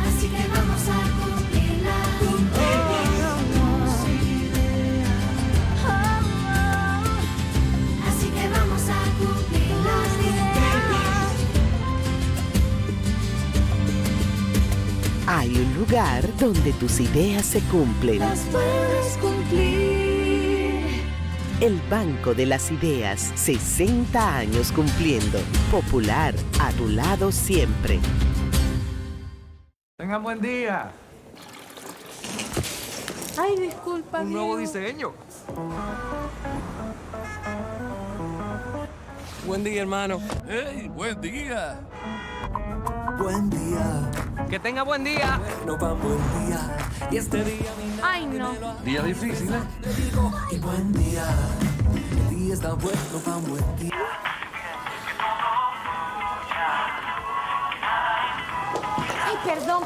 Así que vamos a cumplirla. Así que vamos a cumplir las ideas. Hay un lugar donde tus ideas se cumplen. Las puedes cumplir. El Banco de las Ideas, 60 años cumpliendo. Popular, a tu lado siempre. Tengan buen día. Ay, disculpa. Un nuevo Diego. diseño. Buen día, hermano. ¡Hey, buen día! Buen día, Que tenga buen día. no va buen día. Y este día Ay, no. Día difícil, ¿eh? te digo, y buen día. El día está bueno, va buen día. Ay, perdón.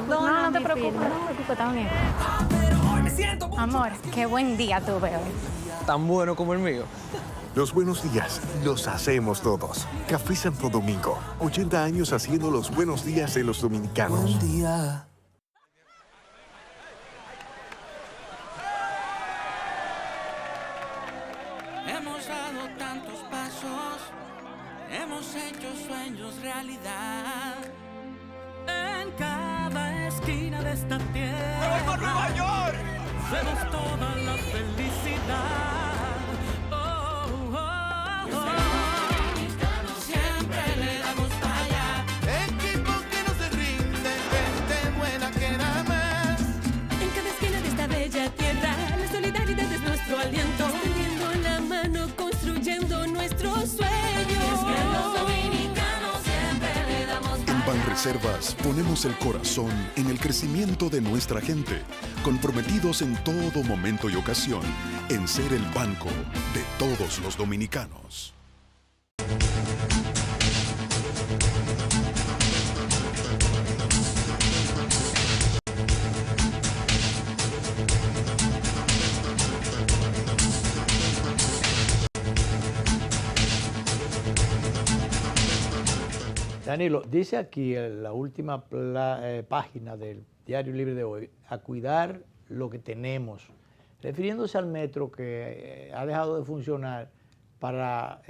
No te preocupes, está bien. Pero hoy me siento mucho. Amor, qué buen día tuve hoy. Tan bueno como el mío. Los buenos días los hacemos todos. Café Santo Domingo, 80 años haciendo los buenos días de los dominicanos. Buen día. Hemos dado tantos pasos, hemos hecho sueños realidad. En cada esquina de esta tierra, ¡me voy por Nueva York! Vemos toda la felicidad. Oh, oh, oh. Siempre le damos allá. Equipo que no se rinde, gente buena que da más. En cada esquina de esta bella tierra, la solidaridad es nuestro aliento. Tendiendo la mano, construyendo nuestros sueños. Es que los dominicanos siempre le damos En Banreservas ponemos el corazón en el crecimiento de nuestra gente, comprometidos en todo momento y ocasión en ser el banco de todos los dominicanos. Danilo, dice aquí en la última página del Diario Libre de hoy, a cuidar lo que tenemos, refiriéndose al metro que ha dejado de funcionar para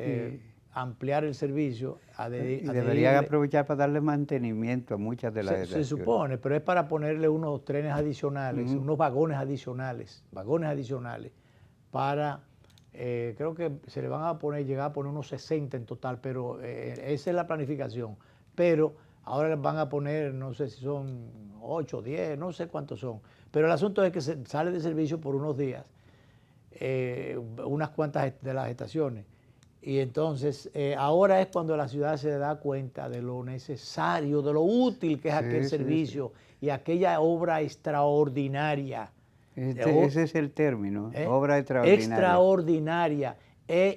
ampliar el servicio. Y deberían aprovechar para darle mantenimiento a muchas de las se estaciones. supone, pero es para ponerle unos trenes adicionales, unos vagones adicionales para creo que se le van a poner, llegar a poner unos 60 en total, pero esa es la planificación. Pero ahora les van a poner, no sé si son 8, 10, no sé cuántos son. Pero el asunto es que se sale de servicio por unos días, unas cuantas de las estaciones. Y entonces, ahora es cuando la ciudad se da cuenta de lo necesario, de lo útil que es aquel servicio y aquella obra extraordinaria. Ese es el término, obra extraordinaria. Extraordinaria,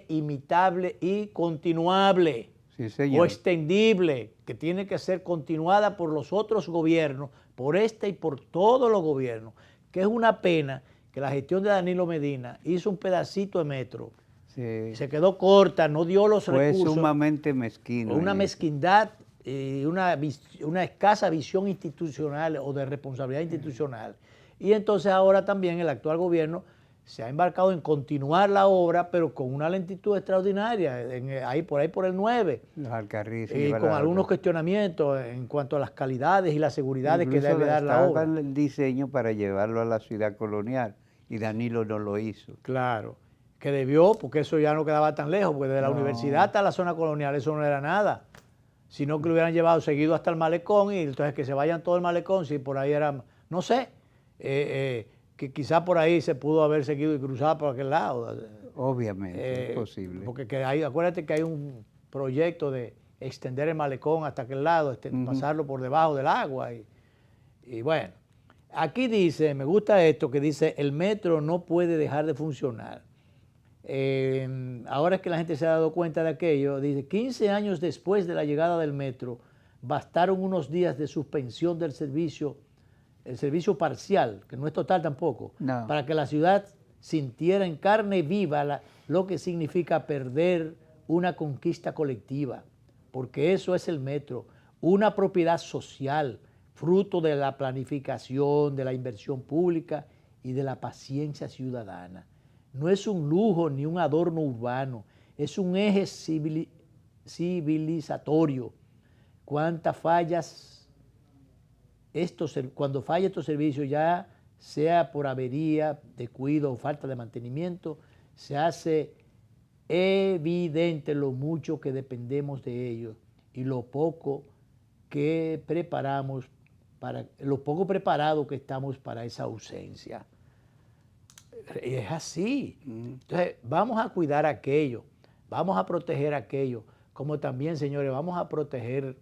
imitable y continuable. Sí, señor. O extendible, que tiene que ser continuada por los otros gobiernos, por este y por todos los gobiernos, que es una pena que la gestión de Danilo Medina hizo un pedacito de metro, se quedó corta, no dio los recursos. Fue sumamente mezquino. Una mezquindad y una escasa visión institucional o de responsabilidad institucional. Y entonces ahora también el actual gobierno se ha embarcado en continuar la obra, pero con una lentitud extraordinaria, por ahí por el 9. Los Alcarrizos. Y con algunos cuestionamientos en cuanto a las calidades y las seguridades que debe dar la obra. Incluso el diseño para llevarlo a la ciudad colonial, y Danilo no lo hizo. Claro, que debió, porque eso ya no quedaba tan lejos, porque de la universidad hasta la zona colonial eso no era nada, sino que lo hubieran llevado seguido hasta el malecón, y entonces que se vayan todo el malecón, si por ahí era, no sé, que quizá por ahí se pudo haber seguido y cruzado por aquel lado. Obviamente, es posible. Porque acuérdate que hay un proyecto de extender el malecón hasta aquel lado, pasarlo por debajo del agua. Y bueno, aquí dice, me gusta esto, que dice, el metro no puede dejar de funcionar. Ahora es que la gente se ha dado cuenta de aquello, dice, 15 años después de la llegada del metro, bastaron unos días de suspensión del servicio, el servicio parcial, que no es total tampoco, para que la ciudad sintiera en carne viva lo que significa perder una conquista colectiva, porque eso es el metro, una propiedad social, fruto de la planificación, de la inversión pública y de la paciencia ciudadana. No es un lujo ni un adorno urbano, es un eje civilizatorio. Cuántas fallas, cuando falla estos servicios, ya sea por avería, descuido o falta de mantenimiento, se hace evidente lo mucho que dependemos de ellos y lo poco que preparado que estamos para esa ausencia. Es así. Entonces, vamos a cuidar aquello, vamos a proteger aquello, como también, señores, vamos a proteger,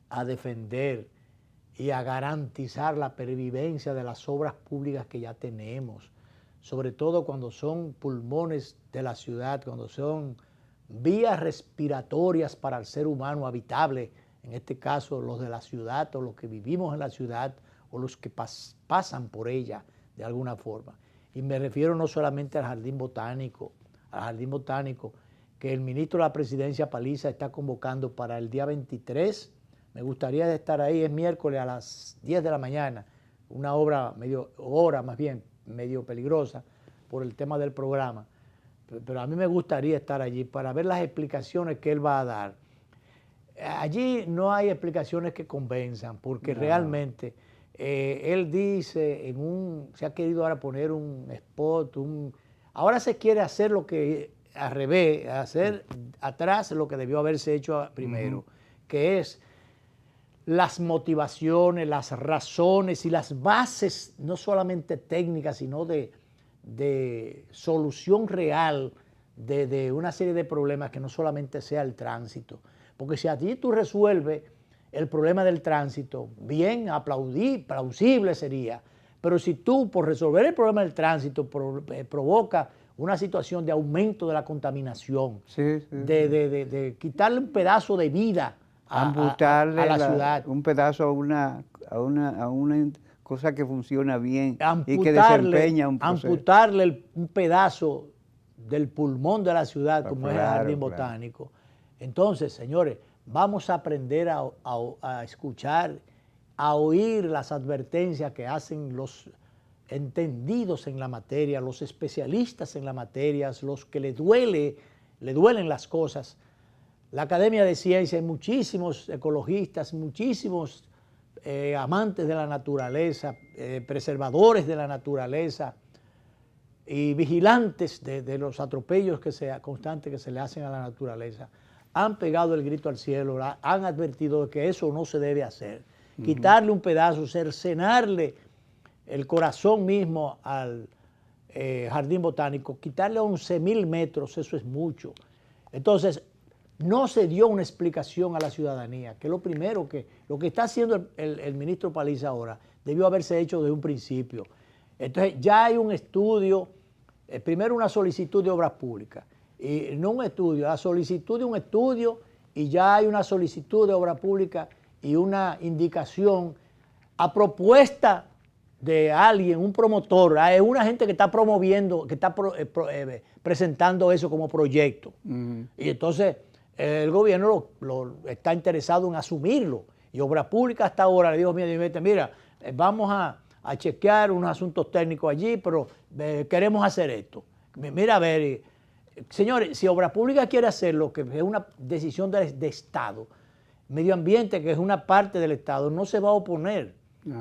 a defender y a garantizar la pervivencia de las obras públicas que ya tenemos, sobre todo cuando son pulmones de la ciudad, cuando son vías respiratorias para el ser humano habitable, en este caso los de la ciudad o los que vivimos en la ciudad o los que pasan por ella de alguna forma. Y me refiero no solamente al Jardín Botánico, que el ministro de la Presidencia, Paliza, está convocando para el día 23. Me gustaría estar ahí, es miércoles a las 10 de la mañana, una obra medio peligrosa por el tema del programa. Pero a mí me gustaría estar allí para ver las explicaciones que él va a dar. Allí no hay explicaciones que convenzan, porque realmente él dice, se ha querido ahora poner un spot, ahora se quiere hacer lo que al revés, hacer atrás lo que debió haberse hecho primero, que es las motivaciones, las razones y las bases, no solamente técnicas, sino de solución real de una serie de problemas que no solamente sea el tránsito. Porque si a ti tú resuelves el problema del tránsito, bien, plausible sería. Pero si tú, por resolver el problema del tránsito, provoca una situación de aumento de la contaminación, de quitarle un pedazo de vida a la ciudad. Un pedazo a una cosa que funciona bien y que desempeña un proceso. Amputarle un pedazo del pulmón de la ciudad, como es el Jardín Botánico. Entonces, señores, vamos a aprender a escuchar, a oír las advertencias que hacen los entendidos en la materia, los especialistas en la materia, los que le duelen las cosas. La Academia de Ciencias, muchísimos ecologistas, muchísimos amantes de la naturaleza, preservadores de la naturaleza, y vigilantes de los atropellos constantes que se le hacen a la naturaleza han pegado el grito al cielo, han advertido de que eso no se debe hacer. Quitarle un pedazo, cercenarle el corazón mismo al jardín botánico, quitarle 11.000 metros, eso es mucho. Entonces, no se dio una explicación a la ciudadanía, que lo primero lo que está haciendo el ministro Paliza ahora debió haberse hecho desde un principio. Entonces, ya hay un estudio, primero una solicitud de obras públicas, y no un estudio, la solicitud de un estudio, y ya hay una solicitud de obra pública y una indicación a propuesta de alguien, un promotor, es una gente que está promoviendo, que está presentando eso como proyecto. Y entonces el gobierno está interesado en asumirlo. Y Obras Públicas hasta ahora le dijo, mira, vamos a chequear unos asuntos técnicos allí, pero queremos hacer esto. Mira, a ver, señores, si Obras Públicas quiere hacerlo, que es una decisión de Estado, Medio Ambiente, que es una parte del Estado, no se va a oponer.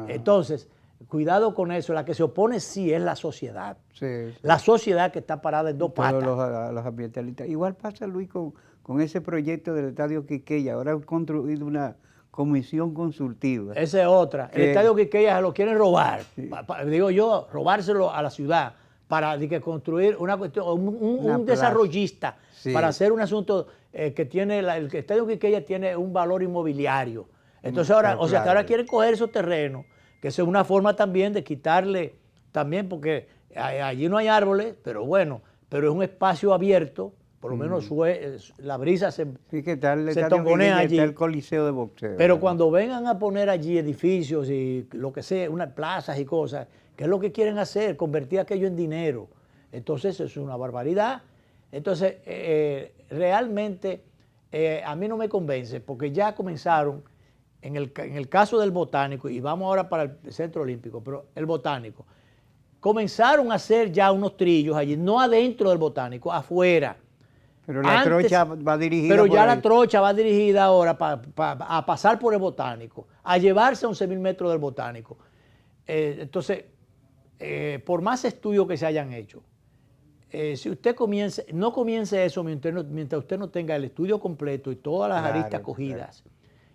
Entonces, cuidado con eso, la que se opone sí es la sociedad. Sí. La sociedad que está parada en dos patas. Los ambientalistas. Igual pasa, Luis, con ese proyecto del Estadio Quisqueya. Ahora han construido una comisión consultiva. Esa es otra. El Estadio Quisqueya se lo quieren robar. Sí. Digo yo, robárselo a la ciudad para construir una cuestión, un desarrollista para hacer un asunto que tiene, el Estadio Quisqueya tiene un valor inmobiliario. Entonces ahora, que ahora quieren coger esos terrenos, que eso es una forma también de quitarle, también porque allí no hay árboles, pero bueno, pero es un espacio abierto, por lo menos la brisa se tongonea allí. Está el coliseo de boxeo. Pero cuando vengan a poner allí edificios y lo que sea, unas plazas y cosas, ¿qué es lo que quieren hacer? Convertir aquello en dinero. Entonces eso es una barbaridad. Entonces realmente a mí no me convence, porque ya comenzaron, en el caso del botánico, y vamos ahora para el Centro Olímpico, pero el botánico, comenzaron a hacer ya unos trillos allí, no adentro del botánico, afuera. Pero la trocha va dirigida. Pero ya la trocha va dirigida ahora a pasar por el botánico, a llevarse a 11.000 metros del botánico. Entonces, por más estudios que se hayan hecho, si usted no comience eso mientras usted no tenga el estudio completo y todas las aristas cogidas.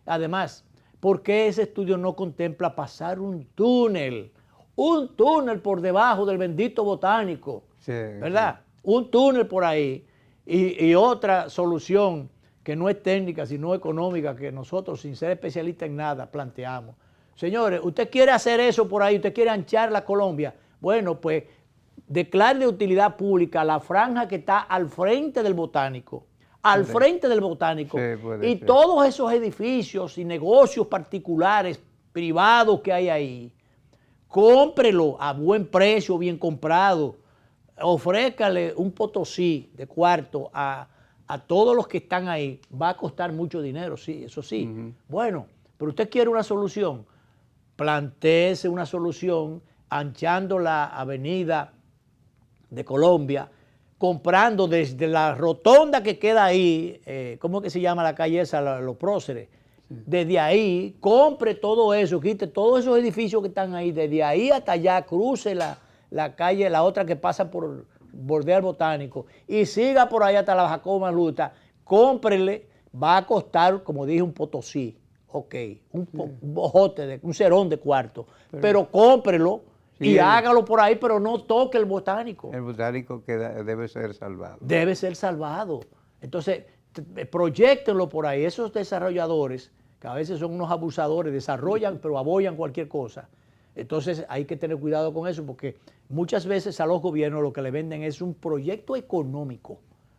Además, ¿por qué ese estudio no contempla pasar un túnel por debajo del bendito botánico? Sí, ¿verdad? Sí. Un túnel por ahí. Y otra solución que no es técnica, sino económica, que nosotros, sin ser especialistas en nada, planteamos. Señores, usted quiere hacer eso por ahí, usted quiere anchar la Colombia. Bueno, pues declare de utilidad pública la franja que está al frente del botánico. Frente del botánico. Sí, y todos esos edificios y negocios particulares, privados que hay ahí, cómprelo a buen precio, bien comprado. Ofrécale un potosí de cuarto a todos los que están ahí. Va a costar mucho dinero, sí, eso sí. Bueno, pero usted quiere una solución. Plantéese una solución anchando la avenida de Colombia, comprando desde la rotonda que queda ahí, ¿cómo es que se llama la calle esa? Los Próceres. Sí. Desde ahí, compre todo eso, quite todos esos edificios que están ahí, desde ahí hasta allá, cruce la calle, la otra que pasa por bordea el botánico, y siga por ahí hasta la Jacobo Maluta, cómprele, va a costar, como dije, un potosí, un bojote, un cerón de cuarto, pero cómprelo. Sí, y hágalo por ahí, pero no toque el botánico. El botánico debe ser salvado. Debe ser salvado. Entonces, proyéctenlo por ahí. Esos desarrolladores, que a veces son unos abusadores, desarrollan, pero apoyan cualquier cosa. Entonces, hay que tener cuidado con eso, porque muchas veces a los gobiernos lo que le venden es un proyecto económico,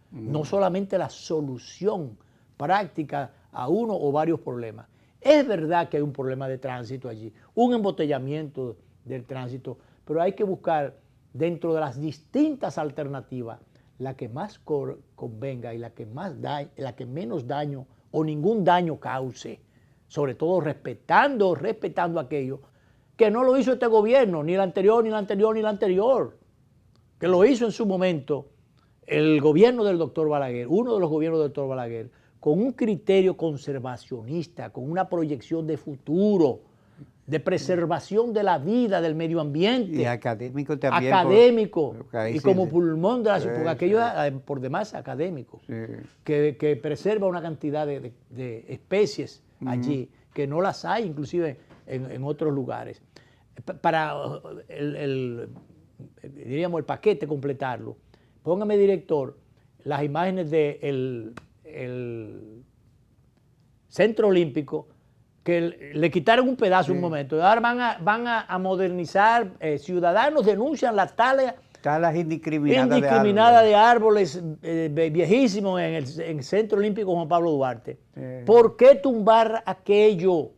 no solamente la solución práctica a uno o varios problemas. Es verdad que hay un problema de tránsito allí, un embotellamiento del tránsito, pero hay que buscar dentro de las distintas alternativas la que más convenga y la que menos daño o ningún daño cause, sobre todo respetando aquello que no lo hizo este gobierno, ni el anterior, ni el anterior, ni el anterior, que lo hizo en su momento el gobierno del doctor Balaguer, uno de los gobiernos del doctor Balaguer, con un criterio conservacionista, con una proyección de futuro. de preservación de la vida, del medio ambiente. Y académico también. Académico. Ahí Y sí, como sí. pulmón de la ciudad, porque Sí, aquello sí. es por demás académico, Sí. que preserva una cantidad de especies allí, que no las hay inclusive en otros lugares. Para diríamos el paquete, completarlo, póngame, director, las imágenes del Centro Olímpico, que le quitaron un pedazo un momento, ahora van a modernizar, ciudadanos denuncian las talas indiscriminada de árboles viejísimos en el Centro Olímpico Juan Pablo Duarte. ¿Por qué tumbar aquello?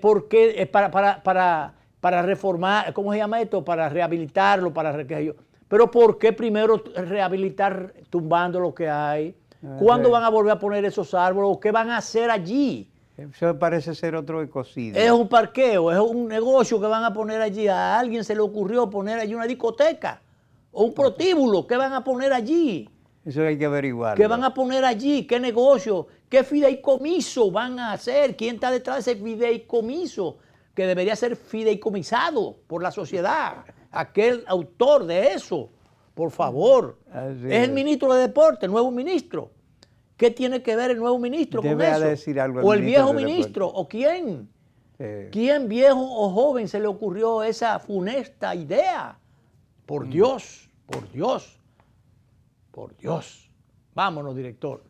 ¿Por qué? Para reformar, ¿cómo se llama esto? Para rehabilitarlo, pero ¿por qué primero rehabilitar tumbando lo que hay? ¿Cuándo van a volver a poner esos árboles? ¿O qué van a hacer allí? Eso parece ser otro ecocidio. Es un parqueo, es un negocio que van a poner allí. A alguien se le ocurrió poner allí una discoteca o un prostíbulo. ¿Qué van a poner allí? Eso hay que averiguar. ¿Qué van a poner allí? ¿Qué negocio? ¿Qué fideicomiso van a hacer? ¿Quién está detrás de ese fideicomiso? Que debería ser fideicomisado por la sociedad. Aquel autor de eso, por favor. Así es el ministro de Deporte, el nuevo ministro. ¿Qué tiene que ver el nuevo ministro con Debe eso? decir algo ¿O el viejo de ministro? ¿O quién? Sí. ¿Quién, viejo o joven, se le ocurrió esa funesta idea? Por Dios, por Dios, por Dios. Vámonos, director.